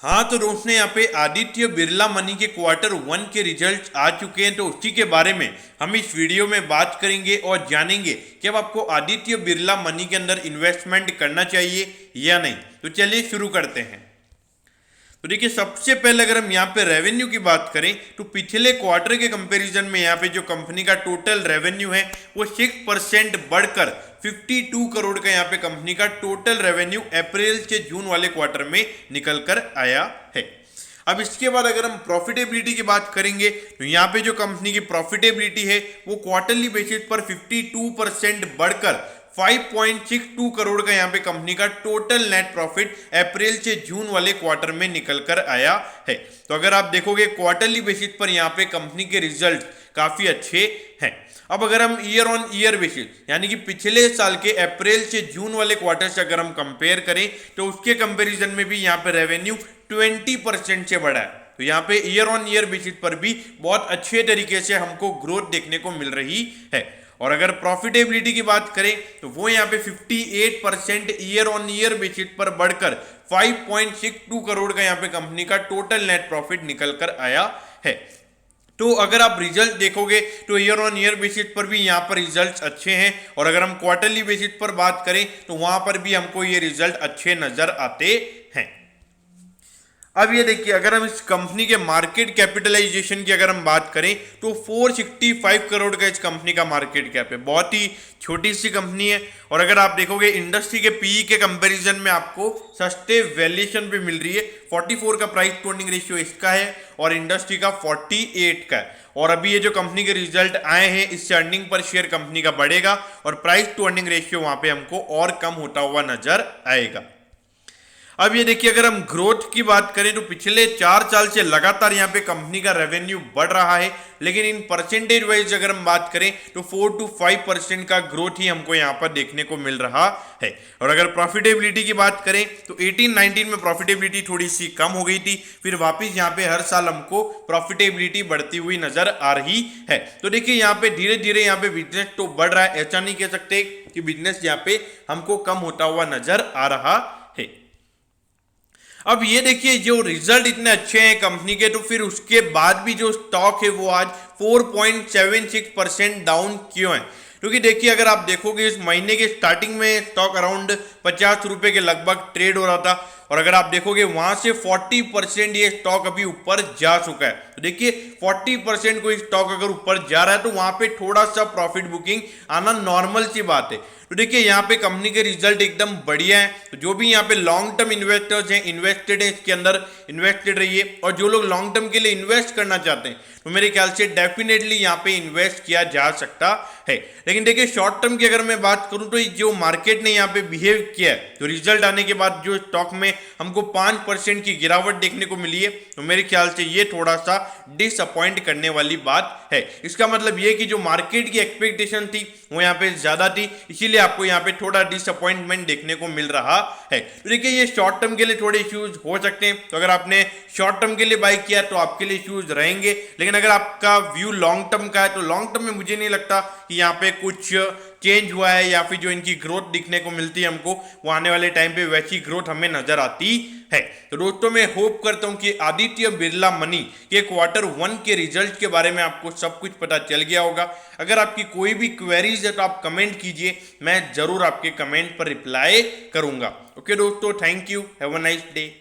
हाँ तो दोस्तों यहाँ पे आदित्य बिरला मनी के क्वार्टर वन के रिजल्ट आ चुके हैं, तो उसी के बारे में हम इस वीडियो में बात करेंगे और जानेंगे कि अब आपको आदित्य बिरला मनी के अंदर इन्वेस्टमेंट करना चाहिए या नहीं। तो चलिए शुरू करते हैं। तो देखिए सबसे पहले अगर हम यहाँ पे रेवेन्यू की बात करें तो पिछले क्वार्टर के कंपैरिजन में यहाँ पे जो कंपनी का टोटल रेवेन्यू है वो 6% बढ़कर 52 करोड़ का यहाँ पे कंपनी का टोटल रेवेन्यू अप्रैल से जून वाले क्वार्टर में निकल कर आया है। अब इसके बाद अगर हम प्रॉफिटेबिलिटी की बात करेंगे तो यहाँ पे जो कंपनी की प्रॉफिटेबिलिटी है वो क्वार्टरली बेसिस पर 52% बढ़कर 5.62 करोड़ का यहाँ पे कंपनी का टोटल नेट प्रॉफिट अप्रैल से जून वाले क्वार्टर में निकल कर आया है। तो अगर आप देखोगे क्वार्टरली बेसिस पर यहाँ पे कंपनी के रिजल्ट काफी अच्छे हैं। अब अगर हम ईयर ऑन ईयर बेसिस यानी कि पिछले साल के अप्रैल से जून वाले क्वार्टर से अगर हम कंपेयर करें तो उसके कंपैरिजन में भी यहाँ पे रेवेन्यू 20% से बढ़ा है। तो यहाँ पे ईयर ऑन ईयर बेसिस पर भी बहुत अच्छे तरीके से हमको ग्रोथ देखने को मिल रही है। और अगर प्रॉफिटेबिलिटी की बात करें तो वो यहाँ पे 58% ईयर ऑन ईयर बेसिस पर बढ़कर 5.62 करोड़ का यहाँ पे कंपनी का टोटल नेट प्रॉफिट निकल कर आया है। तो अगर आप रिजल्ट देखोगे तो ईयर ऑन ईयर बेसिस पर भी यहाँ पर रिजल्ट्स अच्छे हैं, और अगर हम क्वार्टरली बेसिस पर बात करें तो वहां पर भी हमको ये रिजल्ट अच्छे नजर आते हैं। अब ये देखिए अगर हम इस कंपनी के मार्केट कैपिटलाइजेशन की अगर हम बात करें तो 465 करोड़ का इस कंपनी का मार्केट कैप है। बहुत ही छोटी सी कंपनी है, और अगर आप देखोगे इंडस्ट्री के पीई के कंपैरिजन में आपको सस्ते वैल्यूएशन पे मिल रही है। 44 का प्राइस टू अर्निंग रेशियो इसका है और इंडस्ट्री का 48 का है। और अभी ये जो कंपनी के रिजल्ट आए हैं इससे अर्निंग पर शेयर कंपनी का बढ़ेगा और प्राइस टू अर्निंग रेशियो वहां पे हमको और कम होता हुआ नजर आएगा। अब ये देखिए अगर हम ग्रोथ की बात करें तो पिछले 4 साल से लगातार यहाँ पे कंपनी का रेवेन्यू बढ़ रहा है, लेकिन इन परसेंटेज वाइज अगर हम बात करें तो 4 to 5% का ग्रोथ ही हमको यहाँ पर देखने को मिल रहा है। और अगर प्रॉफिटेबिलिटी की बात करें तो 18-19 में प्रॉफिटेबिलिटी थोड़ी सी कम हो गई थी, फिर वापिस यहाँ पे हर साल हमको प्रॉफिटेबिलिटी बढ़ती हुई नजर आ रही है। तो देखिए यहाँ पे धीरे धीरे यहाँ पे बिजनेस तो बढ़ रहा है, ऐसा नहीं कह सकते कि बिजनेस यहाँ पे हमको कम होता हुआ नजर आ रहा है। अब ये देखिए जो रिजल्ट इतने अच्छे हैं कंपनी के, तो फिर उसके बाद भी जो स्टॉक है वो आज 4.76% डाउन क्यों है? क्योंकि देखिए अगर आप देखोगे इस महीने के स्टार्टिंग में स्टॉक अराउंड 50 रुपए के लगभग ट्रेड हो रहा था, और अगर आप देखोगे वहां से 40% ये स्टॉक अभी ऊपर जा चुका है। तो देखिए 40% कोई स्टॉक अगर ऊपर जा रहा है तो वहां पे थोड़ा सा प्रॉफिट बुकिंग आना नॉर्मल सी बात है। तो देखिए यहाँ पे कंपनी के रिजल्ट एकदम बढ़िया है, तो जो भी यहाँ पे लॉन्ग टर्म इन्वेस्टर्स हैं, इन्वेस्टेड है इसके अंदर, इन्वेस्टेड रहिए। और जो लोग लॉन्ग टर्म के लिए इन्वेस्ट करना चाहते हैं तो मेरे ख्याल से डेफिनेटली यहाँ पे इन्वेस्ट किया जा सकता है। लेकिन देखिए शॉर्ट टर्म की अगर मैं बात करूं तो जो मार्केट ने यहाँ पे बिहेव किया है, तो रिजल्ट आने के बाद जो स्टॉक में हमको 5% की गिरावट देखने को मिली है, तो मेरे ख्याल से ये थोड़ा सा डिसअपॉइंट करने वाली बात है। इसका मतलब ये कि जो मार्केट की एक्सपेक्टेशन थी वो यहाँ पे ज्यादा थी, इसीलिए आपको यहाँ पे थोड़ा डिसअपॉइंटमेंट देखने को मिल रहा है। तो देखिए ये शॉर्ट टर्म के लिए थोड़े इश्यूज हो सकते हैं, तो अगर आपने शॉर्ट टर्म के लिए बाय किया तो आपके लिए इश्यूज रहेंगे। लेकिन अगर आपका व्यू लॉन्ग टर्म का है तो लॉन्ग टर्म में मुझे नहीं लगता कि यहाँ पे कुछ चेंज हुआ है, या फिर जो इनकी ग्रोथ दिखने को मिलती है हमको वो आने वाले टाइम पे वैसी ग्रोथ हमें नजर आती है। तो दोस्तों मैं होप करता हूं कि आदित्य बिरला मनी के क्वार्टर वन के रिजल्ट के बारे में आपको सब कुछ पता चल गया होगा। अगर आपकी कोई भी क्वेरीज है तो आप कमेंट कीजिए, मैं जरूर आपके कमेंट पर रिप्लाई करूंगा। ओके दोस्तों, thank you, have a nice day.